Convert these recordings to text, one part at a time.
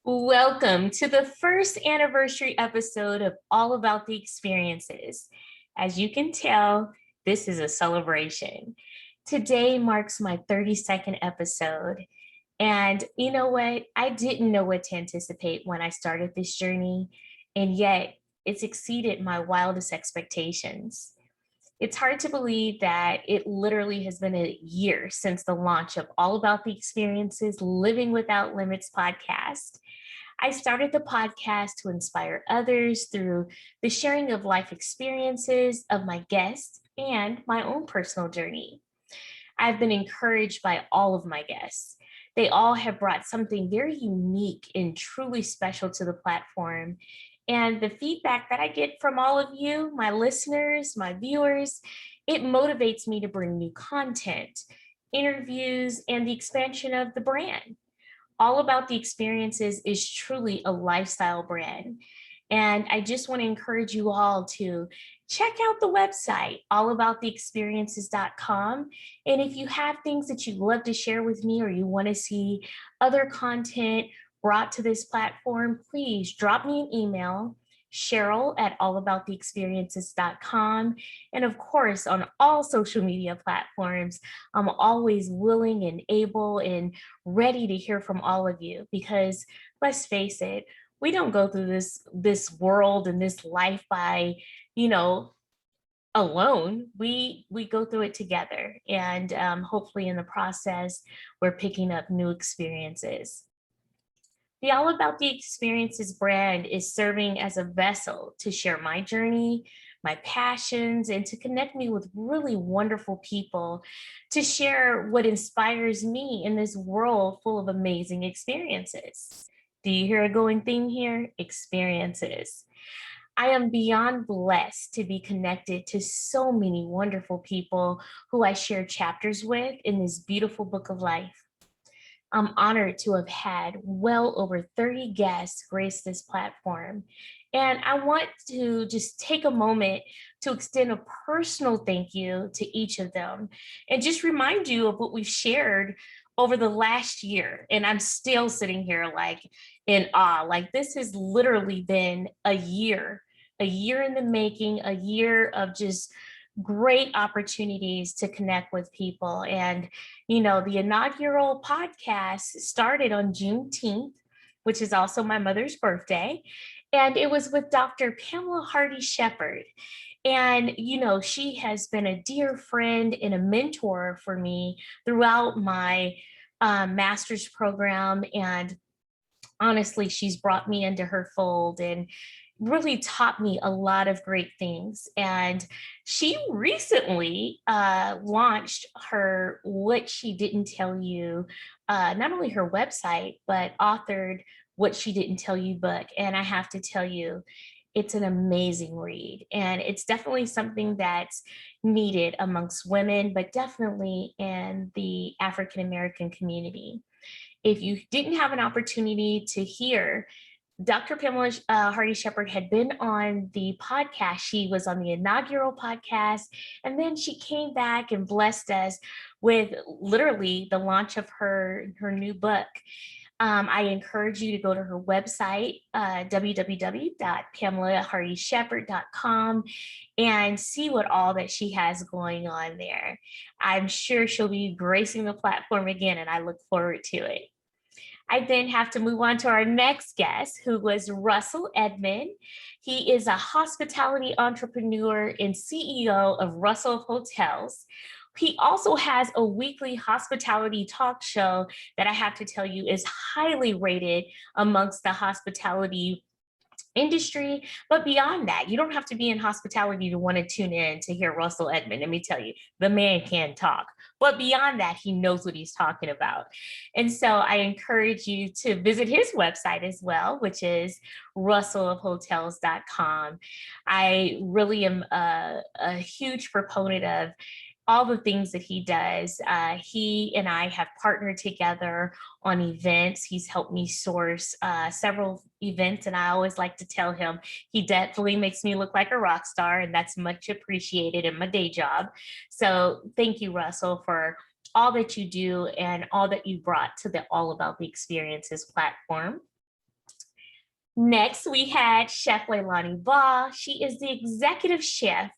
Welcome to the first anniversary episode of All About the Experiences. As you can tell, this is a celebration. Today marks my 32nd episode. And you know what? I didn't know what to anticipate when I started this journey, and yet it's exceeded my wildest expectations. It's hard to believe that it literally has been a year since the launch of All About the Experiences Living Without Limits podcast. I started the podcast to inspire others through the sharing of life experiences of my guests and my own personal journey. I've been encouraged by all of my guests. They all have brought something very unique and truly special to the platform. And the feedback that I get from all of you, my listeners, my viewers, it motivates me to bring new content, interviews, and the expansion of the brand. All About the Experiences is truly a lifestyle brand. And I just want to encourage you all to check out the website, allabouttheexperiences.com. And if you have things that you'd love to share with me or you want to see other content brought to this platform, please drop me an email, Cheryl at allabouttheexperiences.com. And of course, on all social media platforms, I'm always willing and able and ready to hear from all of you because let's face it, we don't go through this world and this life by, you know, alone. We go through it together, and hopefully in the process, we're picking up new experiences. The All About the Experiences brand is serving as a vessel to share my journey, my passions, and to connect me with really wonderful people to share what inspires me in this world full of amazing experiences. Do you hear a going theme here? Experiences. I am beyond blessed to be connected to so many wonderful people who I share chapters with in this beautiful book of life. I'm honored to have had well over 30 guests grace this platform. And I want to just take a moment to extend a personal thank you to each of them and just remind you of what we've shared over the last year. And I'm still sitting here like in awe, like this has literally been a year in the making, a year of just great opportunities to connect with people. And, you know, the inaugural podcast started on Juneteenth, which is also my mother's birthday. And it was with Dr. Pamela Hardy Shepherd. And, you know, she has been a dear friend and a mentor for me throughout my master's program. And honestly, she's brought me into her fold and really taught me a lot of great things. And she recently launched her What She Didn't Tell You, not only her website, but authored What She Didn't Tell You book. And I have to tell you, it's an amazing read. And it's definitely something that's needed amongst women, but definitely in the African American community. If you didn't have an opportunity to hear, Dr. Pamela Hardy Shepherd had been on the podcast. She was on the inaugural podcast, and then she came back and blessed us with literally the launch of her new book. I encourage you to go to her website, www.pamelahardyshepherd.com, and see what all that she has going on there. I'm sure she'll be gracing the platform again, and I look forward to it. I then have to move on to our next guest, who was Russell Edmond. He is a hospitality entrepreneur and CEO of Russell Hotels. He also has a weekly hospitality talk show that I have to tell you is highly rated amongst the hospitality industry. But beyond that, you don't have to be in hospitality to want to tune in to hear Russell Edmond. Let me tell you, the man can talk. But beyond that, he knows what he's talking about. And so I encourage you to visit his website as well, which is russellofhotels.com. I really am a huge proponent of all the things that he does. He and I have partnered together on events. He's helped me source several events, and I always like to tell him he definitely makes me look like a rock star, and that's much appreciated in my day job. So thank you, Russell, for all that you do and all that you brought to the All About the Experiences platform. Next, we had Chef Leilani Baugh. She is the executive chef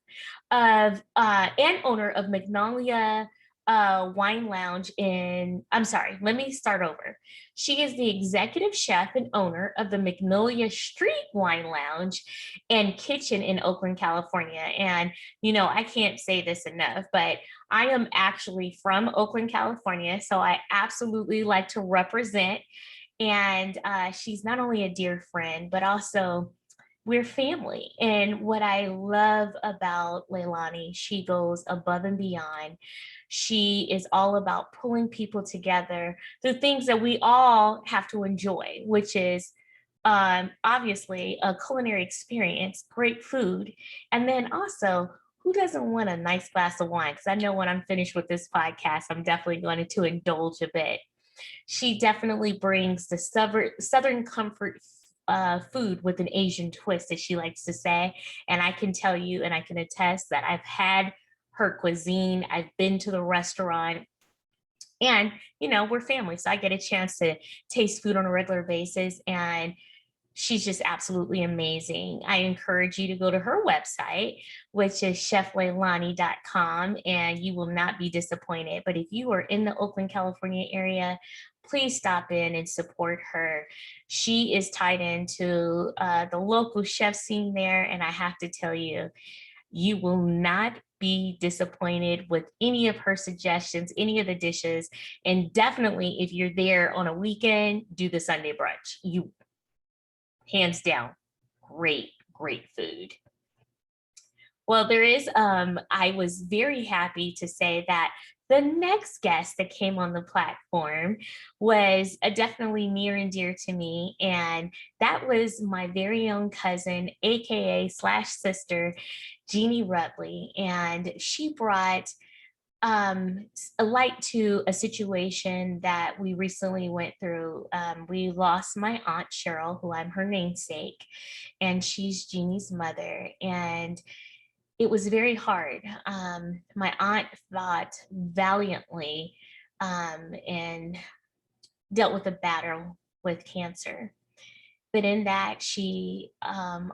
of and owner of Magnolia Wine Lounge I'm sorry, let me start over. She is the executive chef and owner of the Magnolia Street Wine Lounge and Kitchen in Oakland, California. And, I can't say this enough, but I am actually from Oakland, California. So I absolutely like to represent. And she's not only a dear friend, but also we're family. And what I love about Leilani, she goes above and beyond. She is all about pulling people together through things that we all have to enjoy, which is obviously a culinary experience, great food, and then also who doesn't want a nice glass of wine? Because I know when I'm finished with this podcast, I'm definitely going to indulge a bit. She definitely brings the Southern comfort food with an Asian twist, as she likes to say. And I can tell you and I can attest that I've had her cuisine, I've been to the restaurant, and we're family. So I get a chance to taste food on a regular basis. And she's just absolutely amazing. I encourage you to go to her website, which is chefleilani.com, and you will not be disappointed. But if you are in the Oakland, California area, please stop in and support her. She is tied into the local chef scene there. And I have to tell you, you will not be disappointed with any of her suggestions, any of the dishes. And definitely, if you're there on a weekend, do the Sunday brunch. You hands down, great food. Well, I was very happy to say that the next guest that came on the platform was definitely near and dear to me. And that was my very own cousin, AKA slash sister, Jeannie Rutley. And she brought a light to a situation that we recently went through. We lost my aunt Cheryl, who I'm her namesake, and she's Jeannie's mother. And it was very hard. My aunt fought valiantly and dealt with a battle with cancer. But in that, she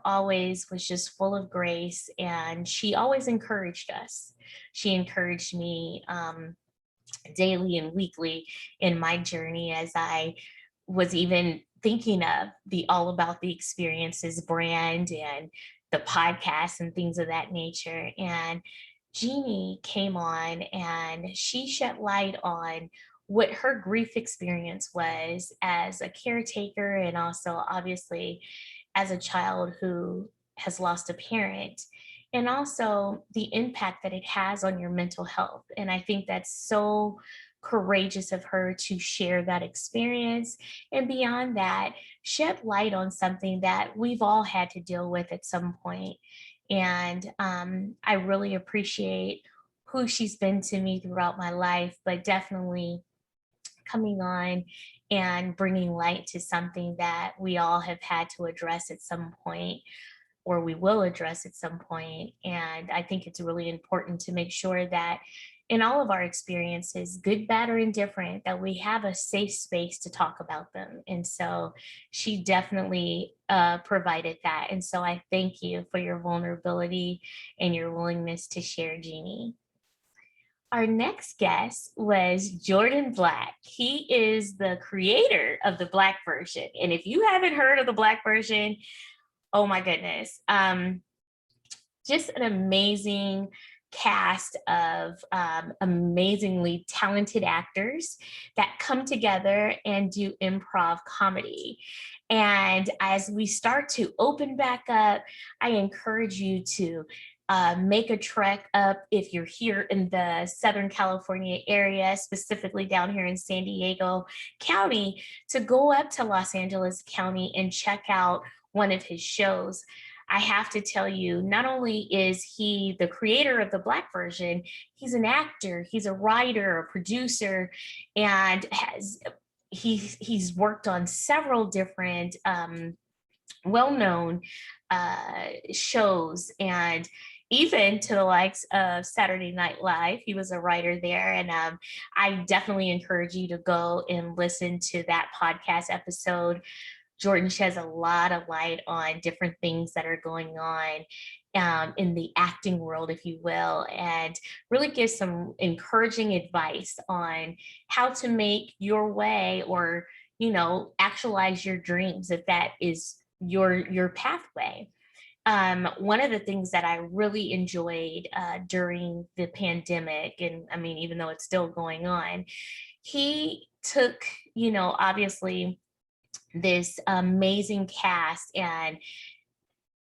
always was just full of grace, and she always encouraged us. She encouraged me daily and weekly in my journey, as I was even thinking of the All About the Experiences brand and the podcast and things of that nature. And Jeannie came on and she shed light on what her grief experience was as a caretaker, and also obviously as a child who has lost a parent, and also the impact that it has on your mental health. And I think that's so courageous of her to share that experience. And beyond that, shed light on something that we've all had to deal with at some point. And I really appreciate who she's been to me throughout my life, but definitely coming on and bringing light to something that we all have had to address at some point, or we will address at some point. And I think it's really important to make sure that in all of our experiences, good, bad, or indifferent, that we have a safe space to talk about them. And so she definitely provided that. And so I thank you for your vulnerability and your willingness to share, Jeannie. Our next guest was Jordan Black. He is the creator of the Black version. And if you haven't heard of the Black version, oh my goodness. Just an amazing cast of amazingly talented actors that come together and do improv comedy. And as we start to open back up, I encourage you to make a trek up if you're here in the Southern California area, specifically down here in San Diego County, to go up to Los Angeles County and check out one of his shows. I have to tell you, not only is he the creator of the Black version, he's an actor, he's a writer, a producer, and he's worked on several different well-known shows, and even to the likes of Saturday Night Live. He was a writer there. And I definitely encourage you to go and listen to that podcast episode. Jordan sheds a lot of light on different things that are going on in the acting world, if you will, and really gives some encouraging advice on how to make your way or, actualize your dreams if that is your pathway. One of the things that I really enjoyed during the pandemic, and I mean, even though it's still going on, he took, obviously this amazing cast and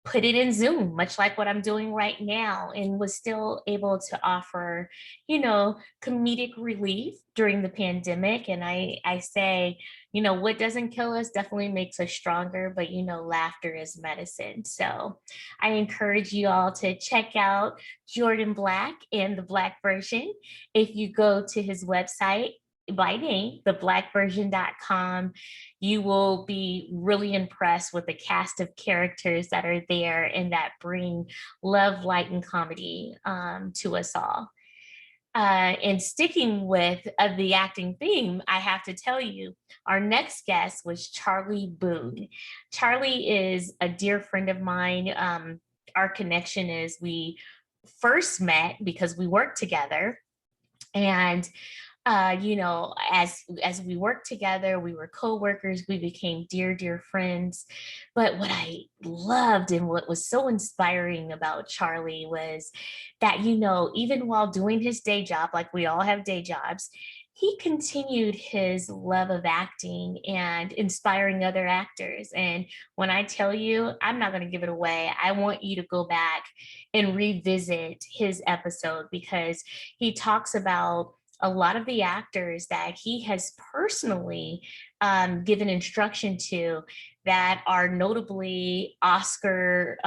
put it in Zoom, much like what I'm doing right now, and was still able to offer, comedic relief during the pandemic. And I say, what doesn't kill us definitely makes us stronger, but laughter is medicine. So I encourage you all to check out Jordan Black and the Black version. If you go to his website, by name, theblackversion.com, you will be really impressed with the cast of characters that are there and that bring love, light, and comedy to us all. And sticking with the acting theme, I have to tell you, our next guest was Charlie Boone. Charlie is a dear friend of mine. Our connection is we first met because we worked together. And as we worked together, we were co-workers, we became dear friends. But what I loved and what was so inspiring about Charlie was that, even while doing his day job, like we all have day jobs, he continued his love of acting and inspiring other actors. And when I tell you, I'm not going to give it away. I want you to go back and revisit his episode because he talks about a lot of the actors that he has personally given instruction to that are notably Oscar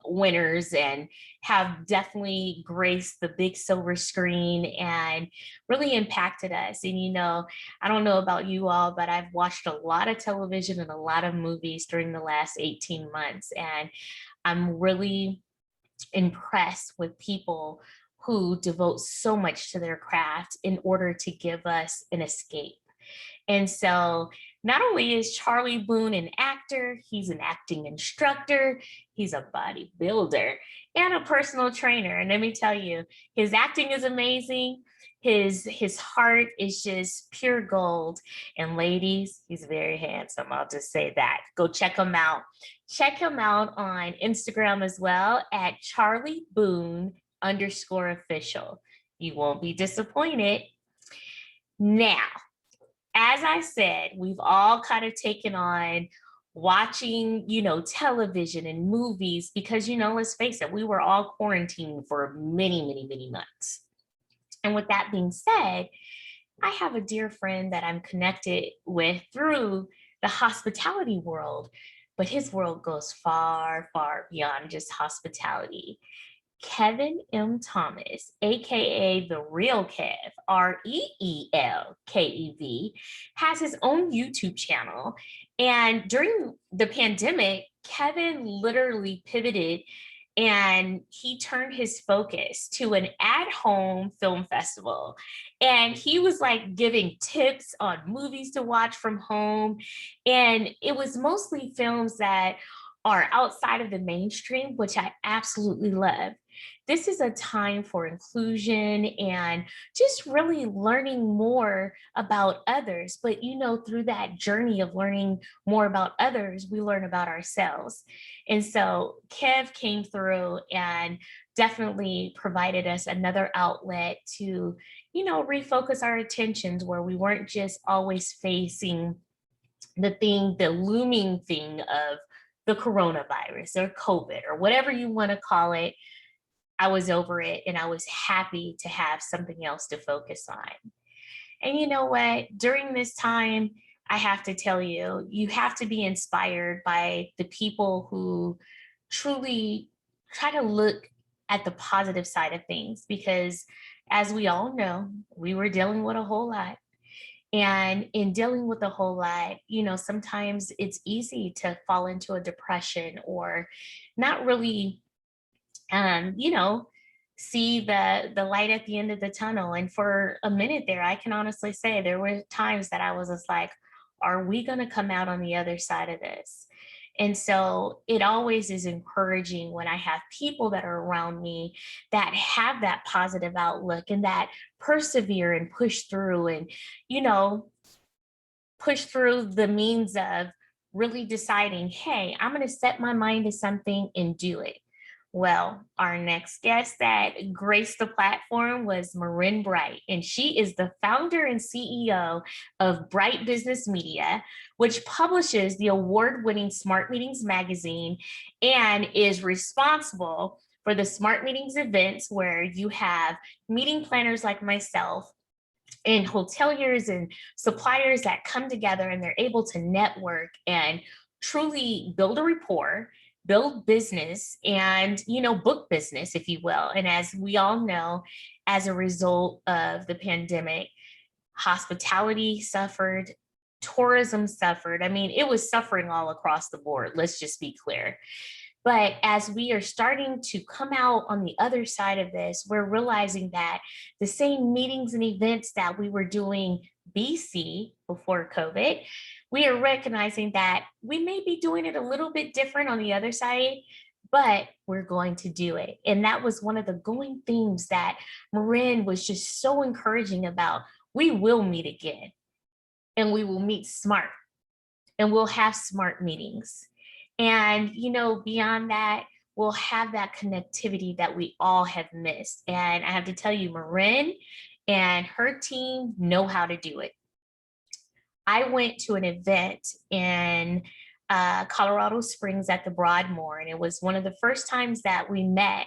winners and have definitely graced the big silver screen and really impacted us. And, I don't know about you all, but I've watched a lot of television and a lot of movies during the last 18 months. And I'm really impressed with people who devote so much to their craft in order to give us an escape. And so not only is Charlie Boone an actor, he's an acting instructor, he's a bodybuilder and a personal trainer. And let me tell you, his acting is amazing. His heart is just pure gold. And ladies, he's very handsome. I'll just say that. Go check him out. Check him out on Instagram as well at Charlie Boone _official. You won't be disappointed. Now, as I said, we've all kind of taken on watching, television and movies because, let's face it, we were all quarantined for many months. And with that being said, I have a dear friend that I'm connected with through the hospitality world, but his world goes far beyond just hospitality. Kevin M. Thomas, aka The Real Kev, REELKEV, has his own YouTube channel. And during the pandemic, Kevin literally pivoted and he turned his focus to an at-home film festival. And he was like giving tips on movies to watch from home. And it was mostly films that are outside of the mainstream, which I absolutely love. This is a time for inclusion and just really learning more about others. But, through that journey of learning more about others, we learn about ourselves. And so Kev came through and definitely provided us another outlet to, refocus our attentions where we weren't just always facing the looming thing of the coronavirus or COVID or whatever you want to call it. I was over it and I was happy to have something else to focus on. And you know what? During this time, I have to tell you, you have to be inspired by the people who truly try to look at the positive side of things because as we all know, we were dealing with a whole lot. And in dealing with a whole lot, sometimes it's easy to fall into a depression or not really see the light at the end of the tunnel. And for a minute there, I can honestly say there were times that I was just like, Are we going to come out on the other side of this? And so it always is encouraging when I have people that are around me that have that positive outlook and that persevere and push through and, you know, push through the means of really deciding, hey, I'm going to set my mind to something and do it. Well, our next guest that graced the platform was Marin Bright, and she is the founder and CEO of Bright Business Media, which publishes the award winning Smart Meetings magazine and is responsible for the Smart Meetings events where you have meeting planners like myself and hoteliers and suppliers that come together and they're able to network and truly build a rapport, build business, and book business, if you will. And as we all know, as a result of the pandemic, hospitality suffered, tourism suffered. I mean, it was suffering all across the board, let's just be clear. But as we are starting to come out on the other side of this, we're realizing that the same meetings and events that we were doing BC before COVID, we are recognizing that we may be doing it a little bit different on the other side, but we're going to do it. And that was one of the going themes that Marin was just so encouraging about. We will meet again, and we will meet smart, and we'll have smart meetings. And, beyond that, we'll have that connectivity that we all have missed. And I have to tell you, Marin and her team know how to do it. I went to an event in Colorado Springs at the Broadmoor, and it was one of the first times that we met,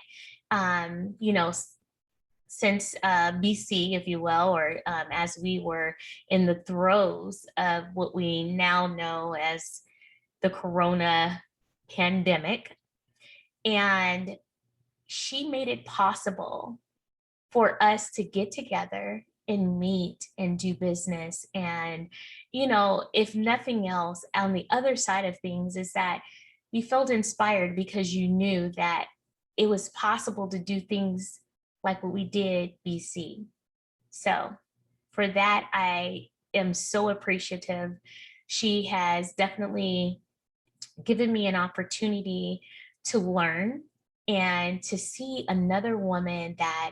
since BC, if you will, or as we were in the throes of what we now know as the Corona pandemic. And she made it possible for us to get together and meet and do business. And, if nothing else, on the other side of things is that you felt inspired because you knew that it was possible to do things like what we did BC. So for that, I am so appreciative. She has definitely given me an opportunity to learn and to see another woman that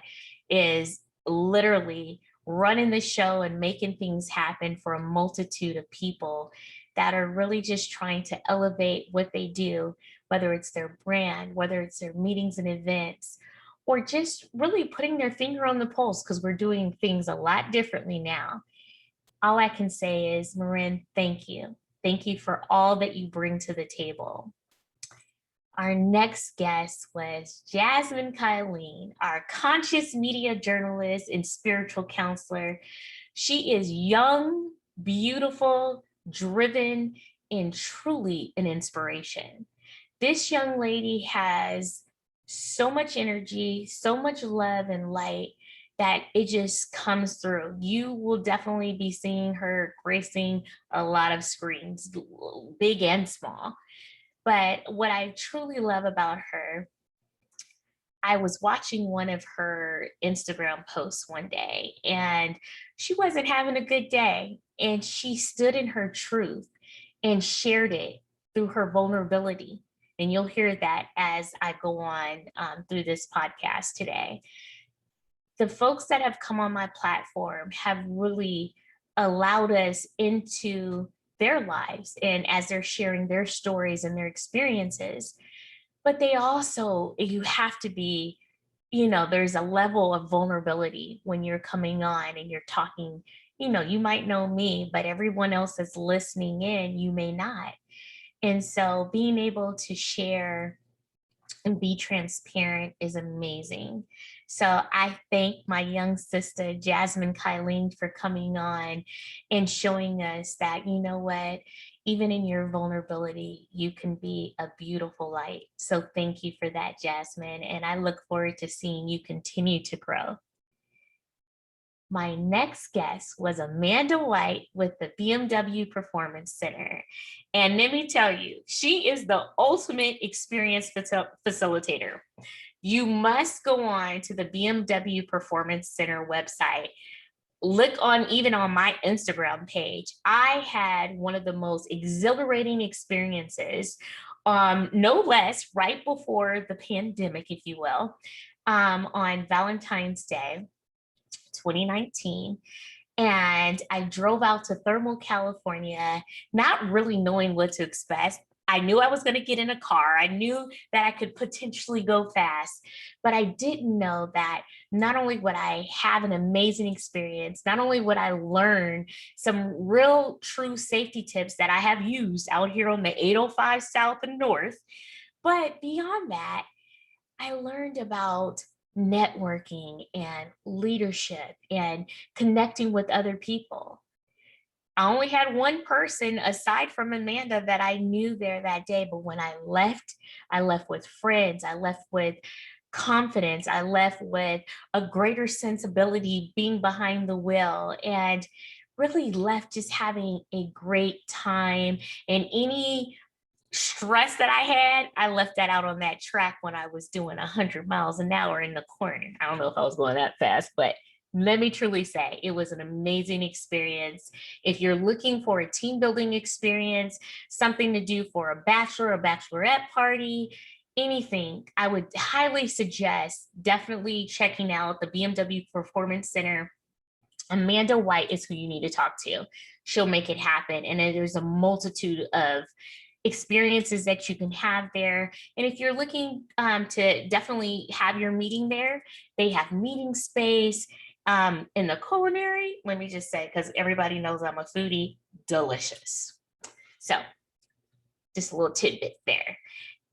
is literally running the show and making things happen for a multitude of people that are really just trying to elevate what they do, whether it's their brand, whether it's their meetings and events, or just really putting their finger on the pulse, because we're doing things a lot differently now. All I can say is, Marin, thank you. Thank you for all that you bring to the table. Our next guest was Jasmine Kylene, our conscious media journalist and spiritual counselor. She is young, beautiful, driven, and truly an inspiration. This young lady has so much energy, so much love and light that it just comes through. You will definitely be seeing her gracing a lot of screens, big and small. But what I truly love about her, I was watching one of her Instagram posts one day, and she wasn't having a good day. And she stood in her truth and shared it through her vulnerability. And you'll hear that as I go on through this podcast today. The folks that have come on my platform have really allowed us into their lives, and as they're sharing their stories and their experiences. But they also, you have to be, there's a level of vulnerability when you're coming on and you're talking. You might know me, but everyone else that's listening in, you may not. And so being able to share and be transparent is amazing. So I thank my young sister, Jasmine Kylene, for coming on and showing us that, you know what, even in your vulnerability, you can be a beautiful light. So thank you for that, Jasmine. And I look forward to seeing you continue to grow. My next guest was Amanda White with the BMW Performance Center. And let me tell you, she is the ultimate experience facilitator. You must go on to the BMW Performance Center website. look on even on my Instagram page, I had one of the most exhilarating experiences, no less right before the pandemic, if you will, on Valentine's Day 2019. And I drove out to Thermal, California, not really knowing what to expect. I knew I was going to get in a car. I knew that I could potentially go fast, but I didn't know that not only would I have an amazing experience, not only would I learn some real true safety tips that I have used out here on the 805 South and North, but beyond that, I learned about networking and leadership and connecting with other people. I only had one person aside from Amanda that I knew there that day, but when I left with friends, I left with confidence, I left with a greater sensibility being behind the wheel, and really left just having a great time. And any stress that I had, I left that out on that track when I was doing 100 miles an hour in the corner. I don't know if I was going that fast, but let me truly say it was an amazing experience. If you're looking for a team building experience, something to do for a bachelor or bachelorette party, anything, I would highly suggest definitely checking out the BMW Performance Center. Amanda White is who you need to talk to. She'll make it happen. And there's a multitude of experiences that you can have there. And if you're looking to definitely have your meeting there, they have meeting space in the culinary. Let me just say, because everybody knows I'm a foodie, delicious. So just a little tidbit there.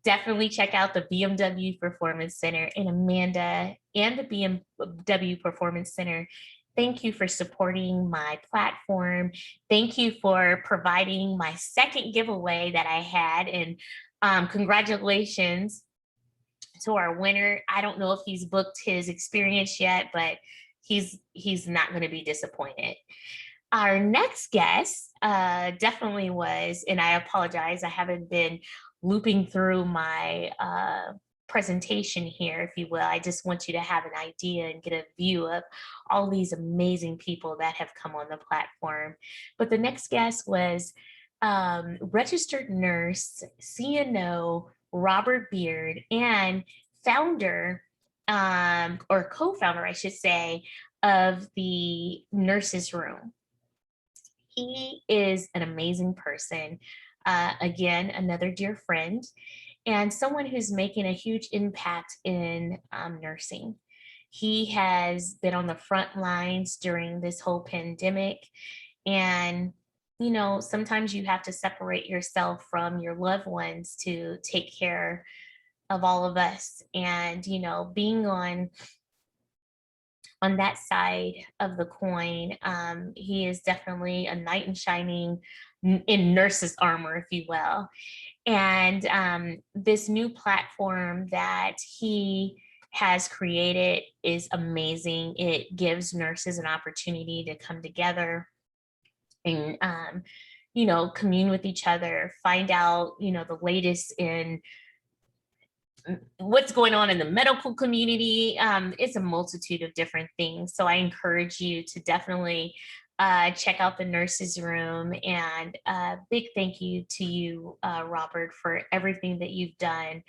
Definitely check out the BMW Performance Center, and Amanda and the BMW Performance Center. Thank you for supporting my platform. Thank you for providing my second giveaway that I had. And congratulations to our winner. I don't know if he's booked his experience yet, but he's not going to be disappointed. Our next guest definitely was, and I apologize, I haven't been looping through my presentation here, if you will. I just want you to have an idea and get a view of all these amazing people that have come on the platform. But the next guest was registered nurse, CNO, Robert Beard, and founder, or co-founder, I should say, of the Nurses Room. He is an amazing person. Again, another dear friend, and someone who's making a huge impact in nursing. He has been on the front lines during this whole pandemic. And, you know, sometimes you have to separate yourself from your loved ones to take care of all of us. And, you know, being on that side of the coin, he is definitely a knight in shining in nurse's armor, if you will. And this new platform that he has created is amazing. It gives nurses an opportunity to come together and, you know, commune with each other, find out, you know, the latest in what's going on in the medical community. It's a multitude of different things. So I encourage you to definitely check out the Nurses Room. And big thank you to you, Robert, for everything that you've done.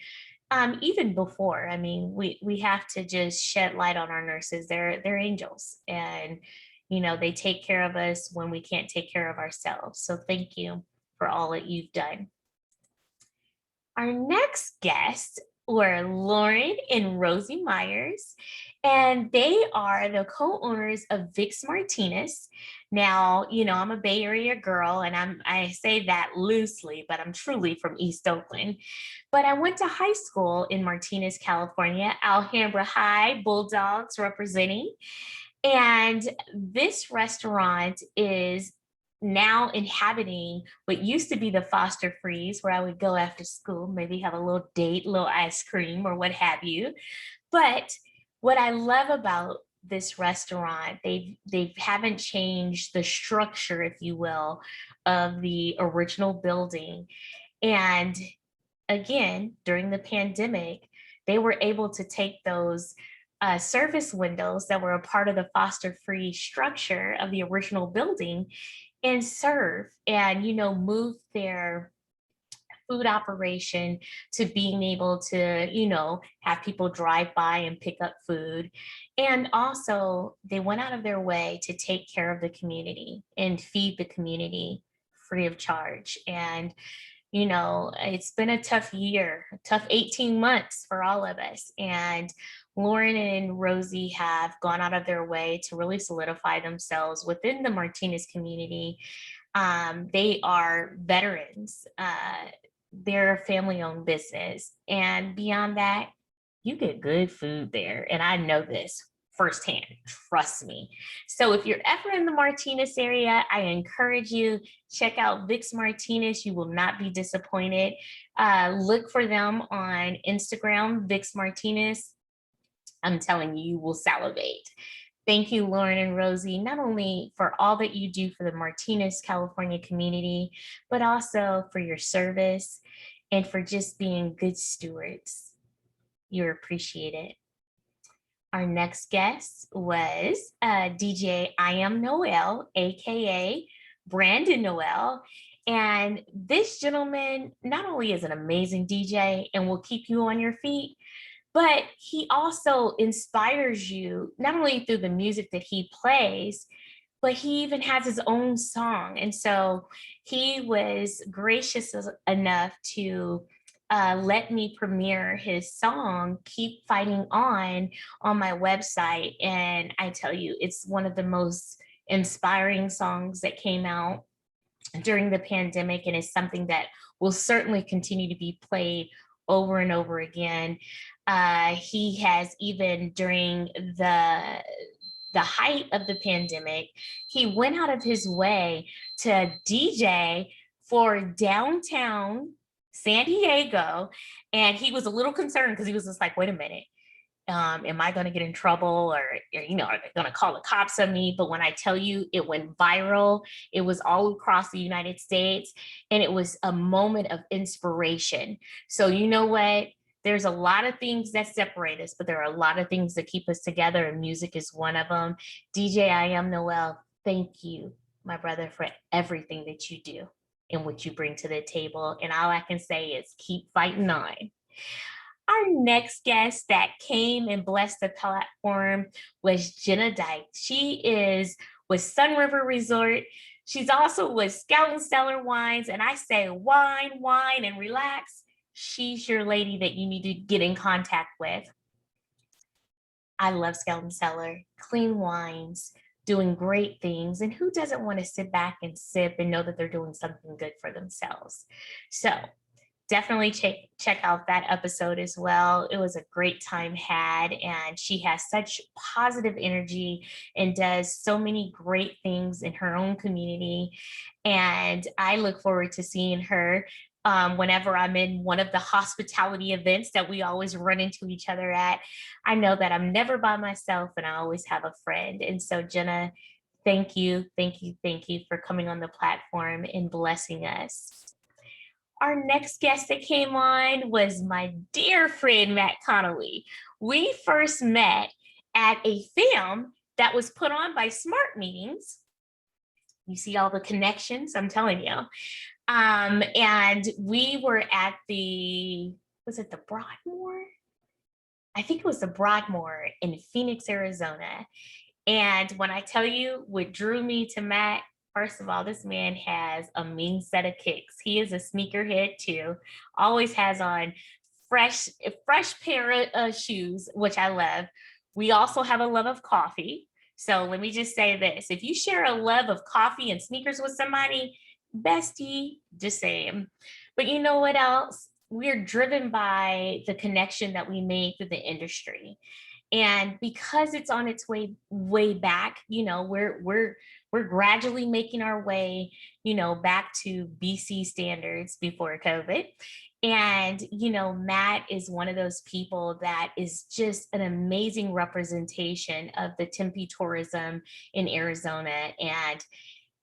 Even before, I mean, we have to just shed light on our nurses. They're angels, and you know, they take care of us when we can't take care of ourselves. So thank you for all that you've done. Our next guests were Lauren and Rosie Myers, and they are the co-owners of Vix Martinez. Now, you know, I'm a Bay Area girl, and I say that loosely, but I'm truly from East Oakland. But I went to high school in Martinez, California, Alhambra High, Bulldogs representing. And this restaurant is now inhabiting what used to be the Foster Freeze, where I would go after school, maybe have a little date, a little ice cream, or what have you. But what I love about this restaurant, they haven't changed the structure, if you will, of the original building. And again, during the pandemic, they were able to take those service windows that were a part of the foster free structure of the original building and serve and, move their food operation to being able to, have people drive by and pick up food. And also, they went out of their way to take care of the community and feed the community free of charge. And it's been a tough year, a tough 18 months for all of us. And Lauren and Rosie have gone out of their way to really solidify themselves within the Martinez community. They are veterans. They're a family owned business. And beyond that, you get good food there. And I know this firsthand, trust me. So if you're ever in the Martinez area, I encourage you, check out Vix Martinez. You will not be disappointed. Look for them on Instagram, Vix Martinez. I'm telling you, you will salivate. Thank you, Lauren and Rosie, not only for all that you do for the Martinez, California community, but also for your service and for just being good stewards. You're appreciated. Our next guest was DJ I Am Noel, AKA Brandon Noel. And this gentleman not only is an amazing DJ and will keep you on your feet, but he also inspires you not only through the music that he plays, but he even has his own song. And so he was gracious enough to let me premiere his song, Keep Fighting on my website. And I tell you, it's one of the most inspiring songs that came out during the pandemic, and is something that will certainly continue to be played over and over again. He has, even during the height of the pandemic, he went out of his way to DJ for downtown San Diego. And he was a little concerned because he was just like, wait a minute, am I going to get in trouble, or are they going to call the cops on me? But when I tell you, it went viral. It was all across the United States, and it was a moment of inspiration. So you know what? There's a lot of things that separate us, but there are a lot of things that keep us together, and music is one of them. DJ I Am Noel, thank you, my brother, for everything that you do and what you bring to the table. And all I can say is keep fighting on. Our next guest that came and blessed the platform was Jenna Dyke. She is with Sun River Resort. She's also with Scout and Cellar Wines. And I say wine, and relax. She's your lady that you need to get in contact with. I love Scout and Cellar, clean wines, doing great things. And who doesn't want to sit back and sip and know that they're doing something good for themselves? So definitely check out that episode as well. It was a great time had, and she has such positive energy and does so many great things in her own community. And I look forward to seeing her whenever I'm in one of the hospitality events that we always run into each other at. I know that I'm never by myself, and I always have a friend. And so, Jenna, thank you for coming on the platform and blessing us. Our next guest that came on was my dear friend, Matt Connolly. We first met at a film that was put on by Smart Meetings. You see all the connections, I'm telling you. And we were at was it the Broadmoor? I think it was the Broadmoor in Phoenix, Arizona. And when I tell you what drew me to Matt, first of all, this man has a mean set of kicks. He is a sneakerhead too. Always has on fresh pair of shoes, which I love. We also have a love of coffee. So let me just say this. If you share a love of coffee and sneakers with somebody, bestie, just saying. But you know what else? We're driven by the connection that we made through the industry. And because it's on its way back, we're gradually making our way, back to BC standards before COVID. And, Matt is one of those people that is just an amazing representation of the Tempe tourism in Arizona. And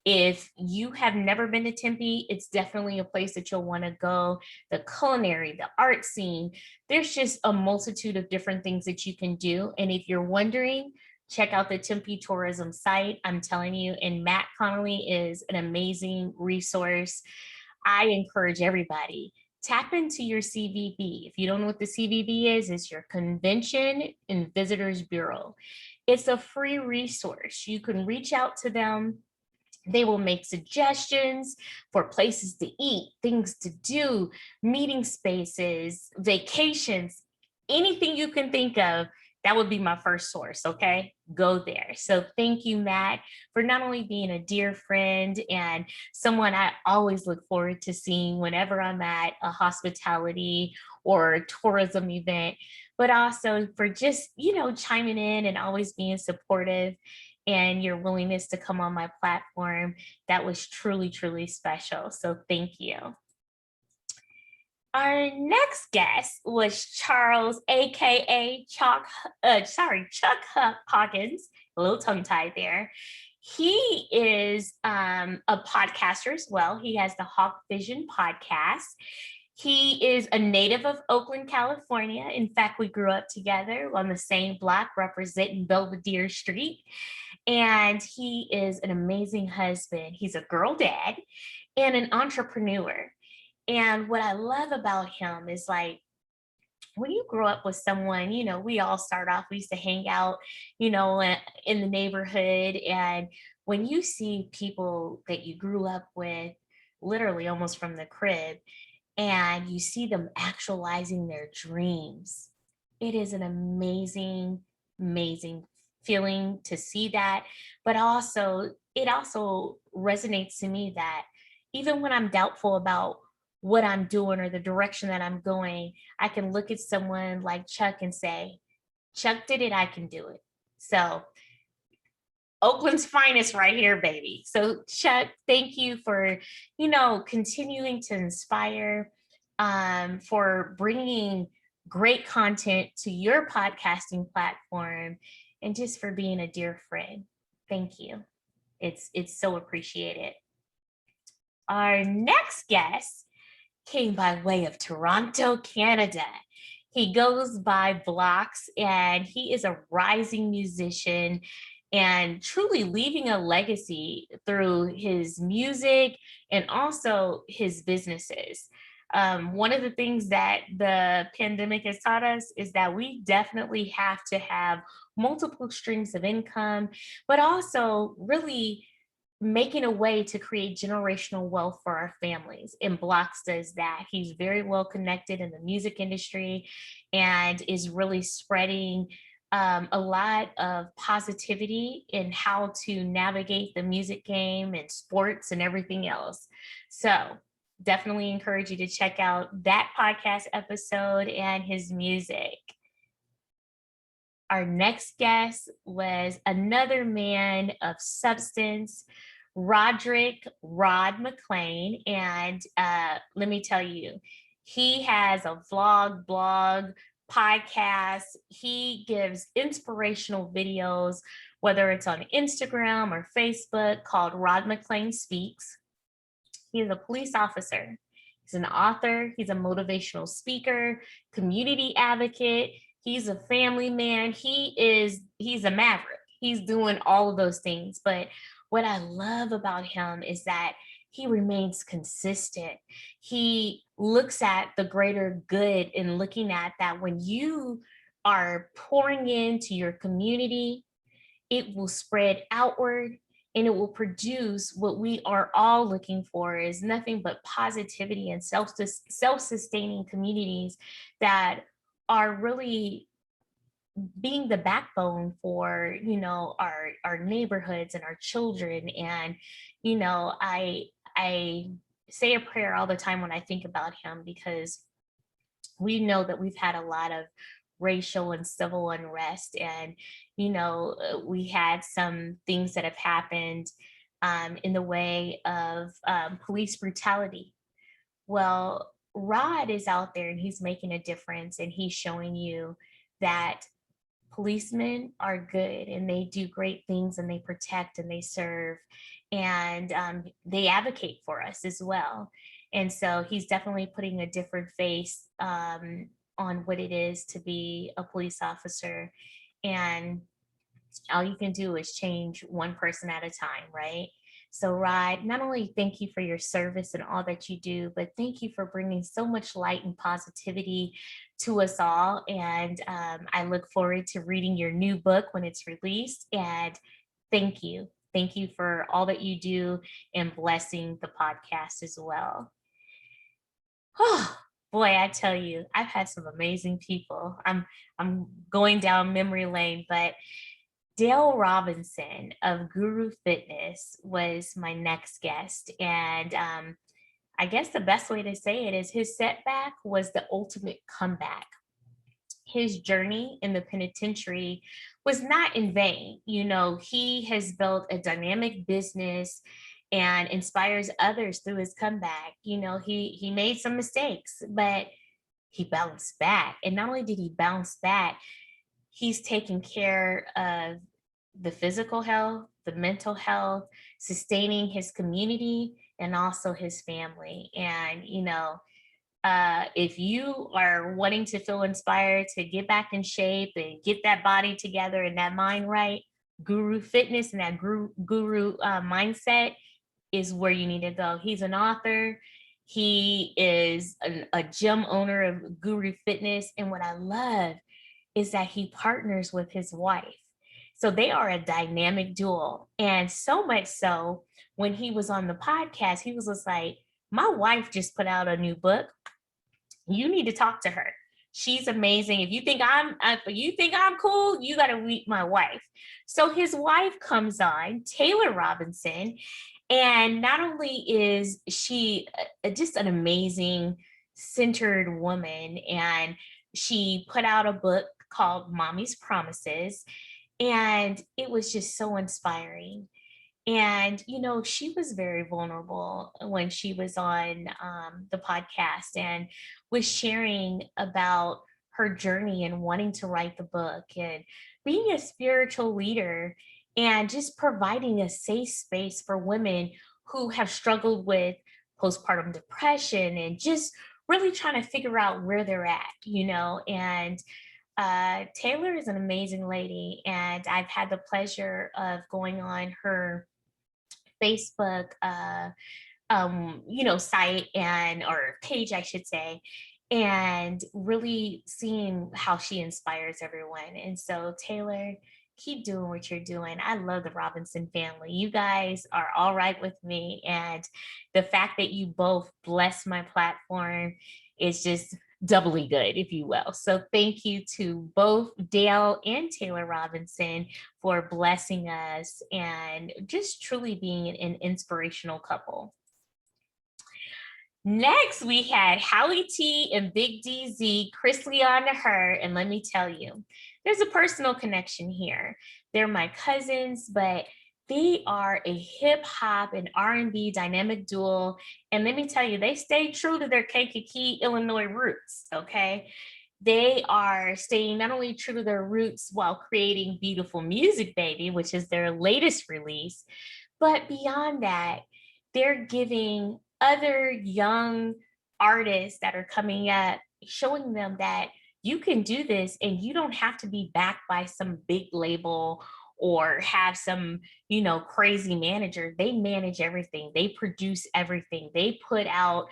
If you have never been to Tempe, it's definitely a place that you'll want to go. The culinary, the art scene, there's just a multitude of different things that you can do. And if you're wondering, check out the Tempe tourism site. I'm telling you, and Matt Connolly is an amazing resource. I encourage everybody, tap into your CVB. If you don't know what the CVB is, it's your Convention and Visitors Bureau. It's a free resource. You can reach out to them. They will make suggestions for places to eat, things to do, meeting spaces, vacations, anything you can think of. That would be my first source. Okay, go there. So thank you, Matt, for not only being a dear friend and someone I always look forward to seeing whenever I'm at a hospitality or tourism event, but also for just, chiming in and always being supportive, and your willingness to come on my platform. That was truly, truly special. So thank you. Our next guest was Charles, aka Chuck Hawkins. A little tongue tied there. He is a podcaster as well. He has the Hawk Vision podcast. He is a native of Oakland, California. In fact, we grew up together on the same block representing Belvedere Street. And he is an amazing husband. He's a girl dad and an entrepreneur. And what I love about him is, like, when you grow up with someone, we all start off, we used to hang out, in the neighborhood. And when you see people that you grew up with, literally almost from the crib, and you see them actualizing their dreams, it is an amazing, amazing feeling to see that. But also, it also resonates to me that even when I'm doubtful about what I'm doing or the direction that I'm going, I can look at someone like Chuck and say, Chuck did it, I can do it. So Oakland's finest right here, baby. So Chuck, thank you for, continuing to inspire, for bringing great content to your podcasting platform, and just for being a dear friend. Thank you. It's so appreciated. Our next guest came by way of Toronto, Canada. He goes by Blocks, and he is a rising musician and truly leaving a legacy through his music and also his businesses. One of the things that the pandemic has taught us is that we definitely have to have multiple streams of income, but also really making a way to create generational wealth for our families. And Blocks does that. He's very well connected in the music industry and is really spreading a lot of positivity in how to navigate the music game and sports and everything else. So definitely encourage you to check out that podcast episode and his music. Our next guest was another man of substance, Roderick Rod McLean. And let me tell you, he has a blog, podcast. He gives inspirational videos, whether it's on Instagram or Facebook, called Rod McLean Speaks. He is a police officer. He's an author. He's a motivational speaker, community advocate. He's a family man. He's a maverick. He's doing all of those things. But what I love about him is that he remains consistent. He looks at the greater good and looking at that when you are pouring into your community, it will spread outward and it will produce what we are all looking for, is nothing but positivity and self-sustaining communities that are really being the backbone for, our neighborhoods and our children. And I say a prayer all the time when I think about him, because we know that we've had a lot of racial and civil unrest, and we had some things that have happened in the way of police brutality. Well, Rod is out there and he's making a difference, and he's showing you that policemen are good and they do great things and they protect and they serve and they advocate for us as well. And so he's definitely putting a different face on what it is to be a police officer. And all you can do is change one person at a time, right? So, Rod, not only thank you for your service and all that you do, but thank you for bringing so much light and positivity to us all. And I look forward to reading your new book when it's released. And thank you. Thank you for all that you do and blessing the podcast as well. Oh, boy, I tell you, I've had some amazing people. I'm going down memory lane, but Dale Robinson of Guru Fitness was my next guest. And I guess the best way to say it is his setback was the ultimate comeback. His journey in the penitentiary was not in vain. You know, he has built a dynamic business and inspires others through his comeback. You know, he made some mistakes, but he bounced back. And not only did he bounce back, he's taking care of the physical health, the mental health, sustaining his community and also his family. And, you know, if you are wanting to feel inspired to get back in shape and get that body together and that mind right, Guru Fitness and that guru mindset is where you need to go. He's an author. He is a gym owner of Guru Fitness. And what I love is that he partners with his wife. So they are a dynamic duo. And so much so, when he was on the podcast, he was just like, my wife just put out a new book. You need to talk to her. She's amazing. If you think I'm cool, you got to meet my wife. So his wife comes on, Taylor Robinson, and not only is she just an amazing centered woman, and she put out a book called Mommy's Promises, and it was just so inspiring. And, you know, she was very vulnerable when she was on the podcast and was sharing about her journey and wanting to write the book and being a spiritual leader and just providing a safe space for women who have struggled with postpartum depression and just really trying to figure out where they're at, you know. And Taylor is an amazing lady, and I've had the pleasure of going on her Facebook, you know, site and or page, I should say, and really seeing how she inspires everyone. And so, Taylor, keep doing what you're doing. I love the Robinson family. You guys are all right with me, and the fact that you both bless my platform is just doubly good, if you will. So thank you to both Dale and Taylor Robinson for blessing us and just truly being an inspirational couple. Next, we had Howie T and Big DZ, Chris Leon to her. And let me tell you, there's a personal connection here. They're my cousins, but they are a hip hop and R&B dynamic duo. And let me tell you, they stay true to their Kankakee, Illinois roots, okay? They are staying not only true to their roots while creating Beautiful Music Baby, which is their latest release, but beyond that, they're giving other young artists that are coming up, showing them that you can do this and you don't have to be backed by some big label or have some, you know, crazy manager. They manage everything. They produce everything. They put out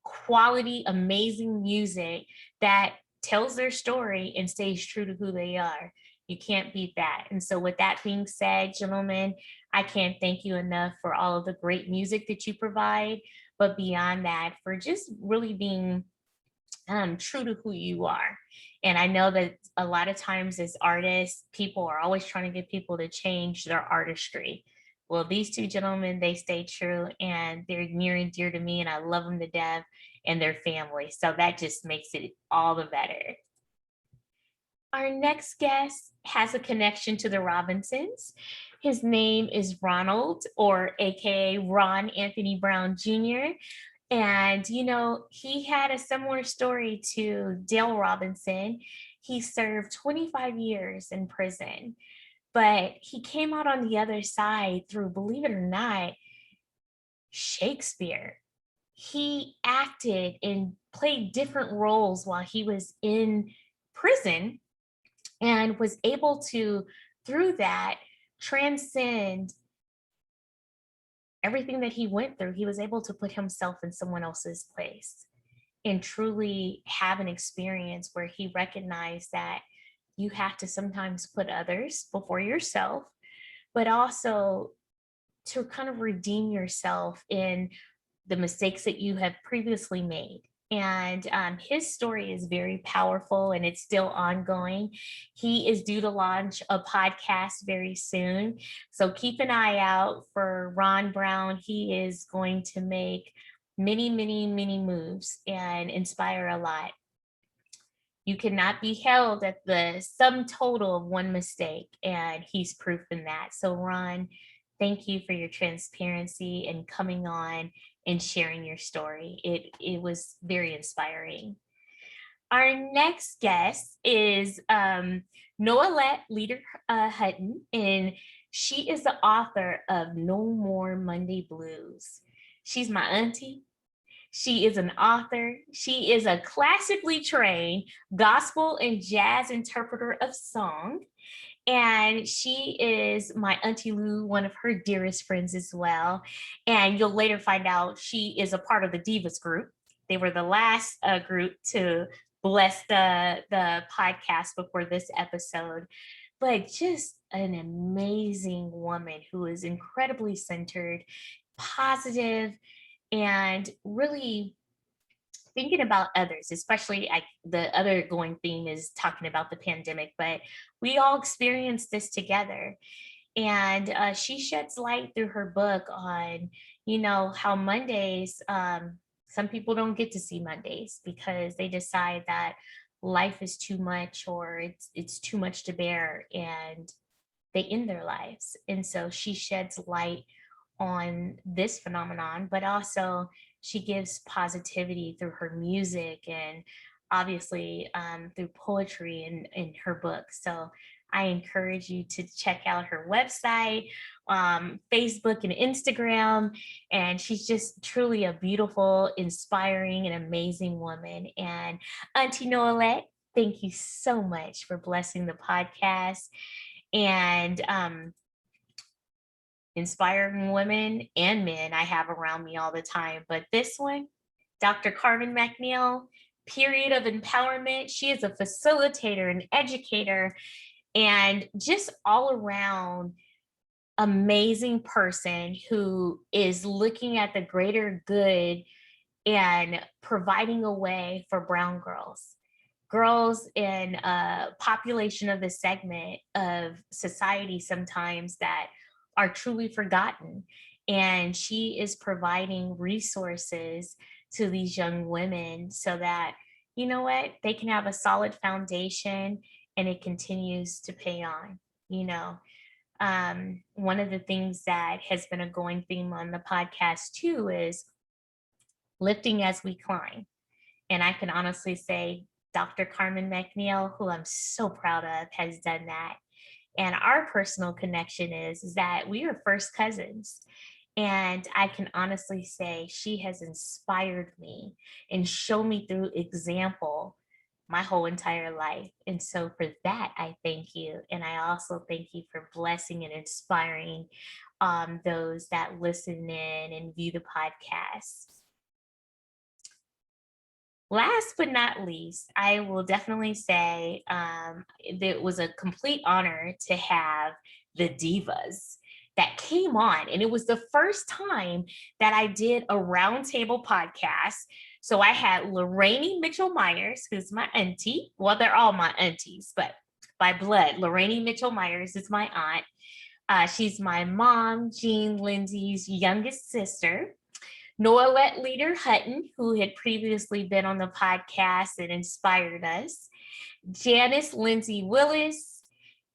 quality, amazing music that tells their story and stays true to who they are. You can't beat that. And so with that being said, gentlemen, I can't thank you enough for all of the great music that you provide, but beyond that, for just really being true to who you are. And I know that a lot of times as artists, people are always trying to get people to change their artistry. Well, these two gentlemen, they stay true and they're near and dear to me, and I love them to death and their family. So that just makes it all the better. Our next guest has a connection to the Robinsons. His name is Ronald, or AKA Ron Anthony Brown Jr. And, you know, he had a similar story to Dale Robinson. He served 25 years in prison, but he came out on the other side through, believe it or not, Shakespeare. He acted and played different roles while he was in prison and was able to, through that, transcend everything that he went through. He was able to put himself in someone else's place and truly have an experience where he recognized that you have to sometimes put others before yourself, but also to kind of redeem yourself in the mistakes that you have previously made. And his story is very powerful and it's still ongoing. He is due to launch a podcast very soon. So keep an eye out for Ron Brown. He is going to make many, many, many moves and inspire a lot. You cannot be held at the sum total of one mistake, and he's proven that. So, Ron, thank you for your transparency and coming on and sharing your story. It was very inspiring. Our next guest is Noelette Leader Hutton, and she is the author of No More Monday Blues. She's my auntie. She is an author. She is a classically trained gospel and jazz interpreter of song. And she is my Auntie Lou, one of her dearest friends as well. And you'll later find out she is a part of the Divas group. They were the last group to bless the podcast before this episode. But just an amazing woman who is incredibly centered, positive, and really thinking about others, especially the other going theme is talking about the pandemic, but we all experienced this together. And she sheds light through her book on, how Mondays, some people don't get to see Mondays because they decide that life is too much or it's too much to bear and they end their lives. And so she sheds light on this phenomenon, but also she gives positivity through her music and obviously through poetry in her book. So I encourage you to check out her website, Facebook and Instagram. And she's just truly a beautiful, inspiring, and amazing woman. And Auntie Noelette, thank you so much for blessing the podcast and inspiring women and men I have around me all the time. But this one, Dr. Carmen McNeil, period of empowerment. She is a facilitator, an educator, and just all around amazing person who is looking at the greater good and providing a way for brown girls in a population of the segment of society sometimes that are truly forgotten. And she is providing resources to these young women so that, you know what, they can have a solid foundation and it continues to pay on, you know. One of the things that has been a going theme on the podcast too is lifting as we climb. And I can honestly say Dr. Carmen McNeil, who I'm so proud of, has done that. And our personal connection is that we are first cousins. And I can honestly say she has inspired me and shown me through example my whole entire life. And so for that, I thank you. And I also thank you for blessing and inspiring those that listen in and view the podcast. Last but not least, I will definitely say it was a complete honor to have the divas that came on. And it was the first time that I did a roundtable podcast. So I had Lorraine Mitchell Myers, who's my auntie. Well, they're all my aunties, but by blood, Lorraine Mitchell Myers is my aunt. She's my mom, Jean Lindsay's youngest sister. Noelette Leader Hutton, who had previously been on the podcast and inspired us, Janice Lindsay Willis,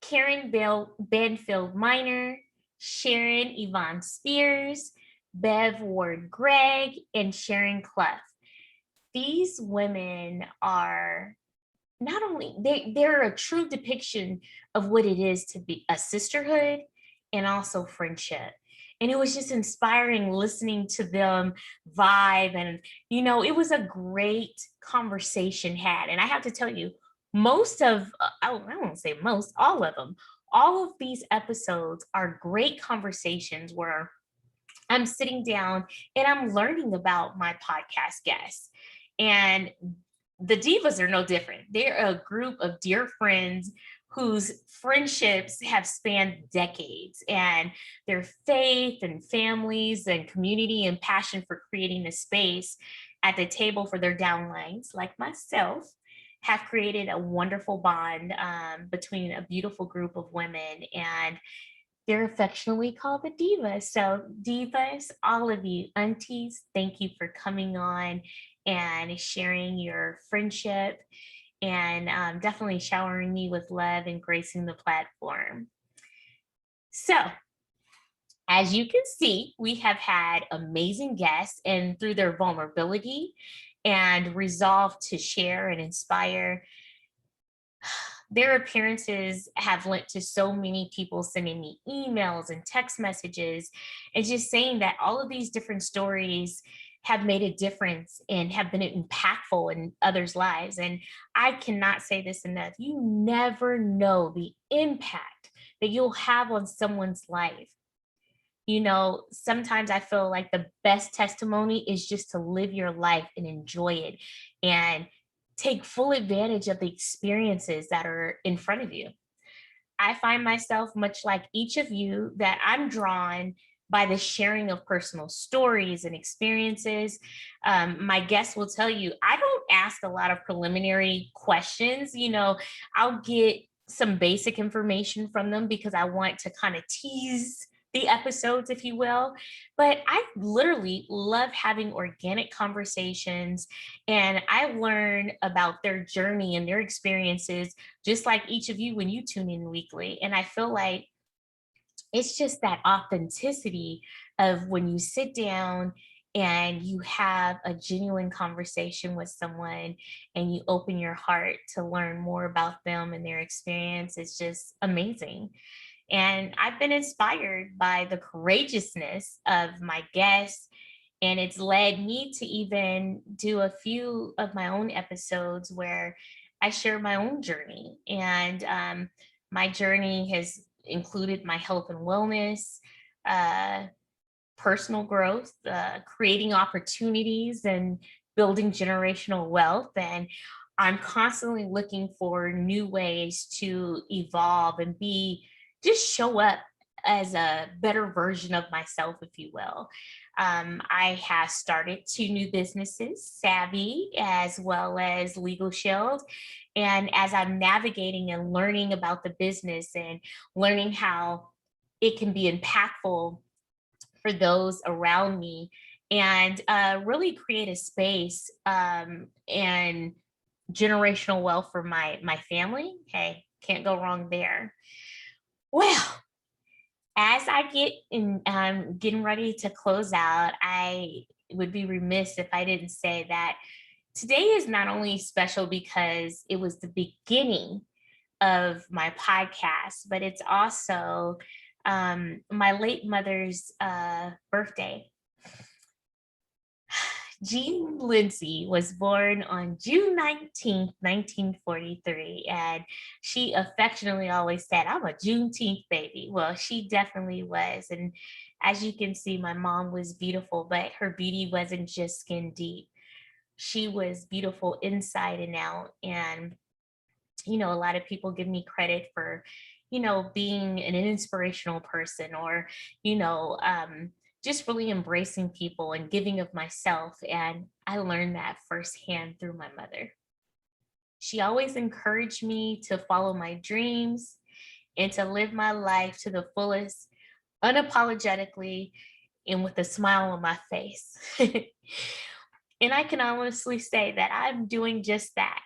Karen Benfield Minor, Sharon Yvonne Spears, Bev Ward Gregg, and Sharon Clough. These women are not only they're a true depiction of what it is to be a sisterhood and also friendship. And it was just inspiring listening to them vibe. And it was a great conversation had. And I have to tell you, most of I won't say most, all of them, all of these episodes are great conversations where I'm sitting down and I'm learning about my podcast guests. And the divas are no different. They're a group of dear friends whose friendships have spanned decades, and their faith and families and community and passion for creating a space at the table for their downlines, like myself, have created a wonderful bond between a beautiful group of women. And they're affectionately called the divas. So, divas, all of you, aunties, thank you for coming on and sharing your friendship and definitely showering me with love and gracing the platform. So, as you can see, we have had amazing guests, and through their vulnerability and resolve to share and inspire, their appearances have lent to so many people sending me emails and text messages and just saying that all of these different stories have made a difference and have been impactful in others' lives. And I cannot say this enough. You never know the impact that you'll have on someone's life. Sometimes I feel like the best testimony is just to live your life and enjoy it and take full advantage of the experiences that are in front of you. I find myself, much like each of you, that I'm drawn by the sharing of personal stories and experiences. My guests will tell you, I don't ask a lot of preliminary questions. I'll get some basic information from them because I want to kind of tease the episodes, if you will. But I literally love having organic conversations, and I learn about their journey and their experiences just like each of you when you tune in weekly. And I feel like it's just that authenticity of when you sit down and you have a genuine conversation with someone and you open your heart to learn more about them and their experience. It's just amazing. And I've been inspired by the courageousness of my guests, and it's led me to even do a few of my own episodes where I share my own journey. And my journey has included my health and wellness, uh, personal growth, creating opportunities, and building generational wealth. And I'm constantly looking for new ways to evolve and just show up as a better version of myself, if you will. I have started two new businesses, Savvy as well as Legal Shield. And as I'm navigating and learning about the business and learning how it can be impactful for those around me, and really create a space and generational wealth for my family. Hey, can't go wrong there. Well, as I get in getting ready to close out, I would be remiss if I didn't say that today is not only special because it was the beginning of my podcast, but it's also my late mother's birthday. Jean Lindsay was born on June 19th, 1943, and she affectionately always said, I'm a Juneteenth baby. Well, she definitely was. And as you can see, my mom was beautiful, but her beauty wasn't just skin deep. She was beautiful inside and out. And, a lot of people give me credit for, being an inspirational person, or, you know, um, just really embracing people and giving of myself. And I learned that firsthand through my mother. She always encouraged me to follow my dreams and to live my life to the fullest, unapologetically, and with a smile on my face. And I can honestly say that I'm doing just that,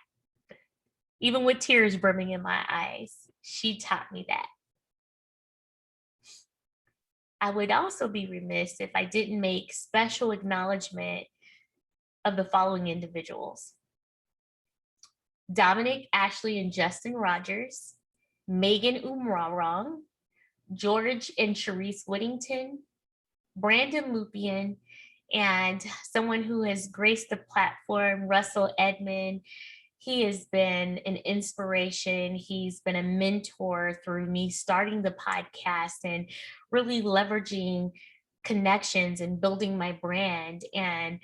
even with tears brimming in my eyes. She taught me that. I would also be remiss if I didn't make special acknowledgement of the following individuals. Dominic, Ashley, and Justin Rogers, Megan Umrarong, George and Sharice Whittington, Brandon Lupian, and someone who has graced the platform, Russell Edmond. He has been an inspiration. He's been a mentor through me starting the podcast and really leveraging connections and building my brand and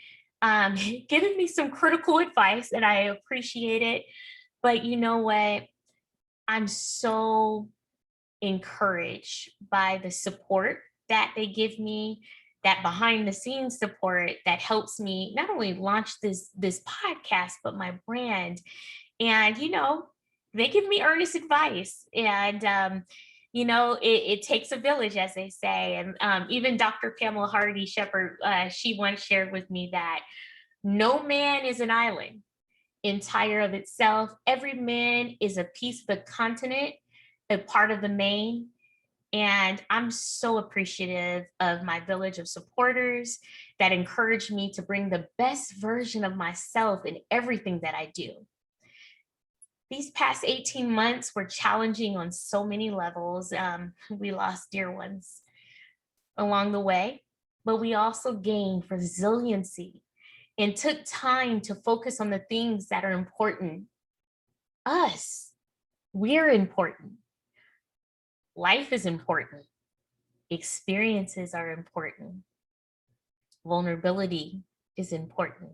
giving me some critical advice, and I appreciate it. But you know what? I'm so encouraged by the support that they give me, that behind the scenes support that helps me not only launch this podcast but my brand. And they give me earnest advice, and it takes a village, as they say. And even Dr. Pamela Hardy Shepherd, she once shared with me that no man is an island entire of itself. Every man is a piece of the continent, a part of the main. And I'm so appreciative of my village of supporters that encourage me to bring the best version of myself in everything that I do. These past 18 months were challenging on so many levels. We lost dear ones along the way, but we also gained resiliency and took time to focus on the things that are important. Us, we're important. Life is important. Experiences are important. Vulnerability is important.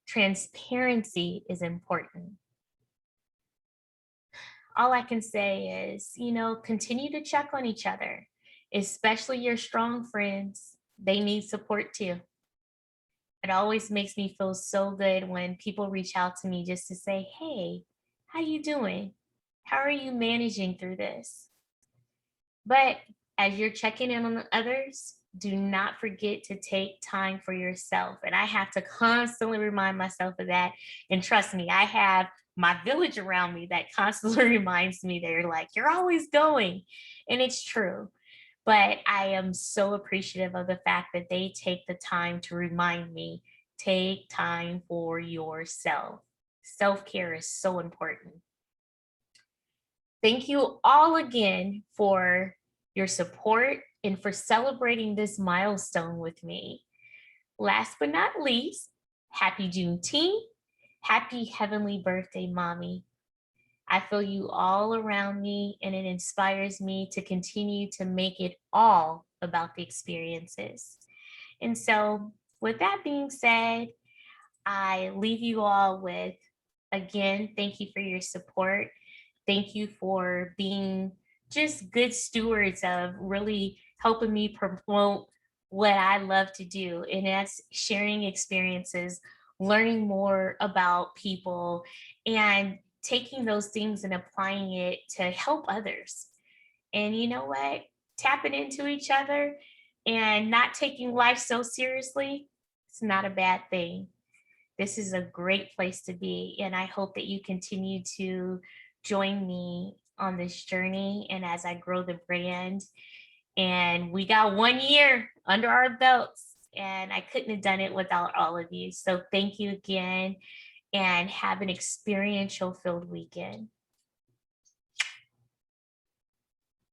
Transparency is important. All I can say is, continue to check on each other, especially your strong friends. They need support too. It always makes me feel so good when people reach out to me just to say, hey, how you doing? How are you managing through this? But as you're checking in on others, do not forget to take time for yourself. And I have to constantly remind myself of that. And trust me, I have my village around me that constantly reminds me, they're like, you're always going. And it's true. But I am so appreciative of the fact that they take the time to remind me, take time for yourself. Self-care is so important. Thank you all again for your support and for celebrating this milestone with me. Last but not least, happy Juneteenth. Happy heavenly birthday, mommy. I feel you all around me, and it inspires me to continue to make it all about the experiences. And so, with that being said, I leave you all with, again, thank you for your support. Thank you for being just good stewards of really helping me promote what I love to do. And that's sharing experiences, learning more about people, and taking those things and applying it to help others. And you know what? Tapping into each other and not taking life so seriously, it's not a bad thing. This is a great place to be. And I hope that you continue to join me on this journey and as I grow the brand. And we got 1 year under our belts, and I couldn't have done it without all of you. So thank you again, and have an experiential filled weekend.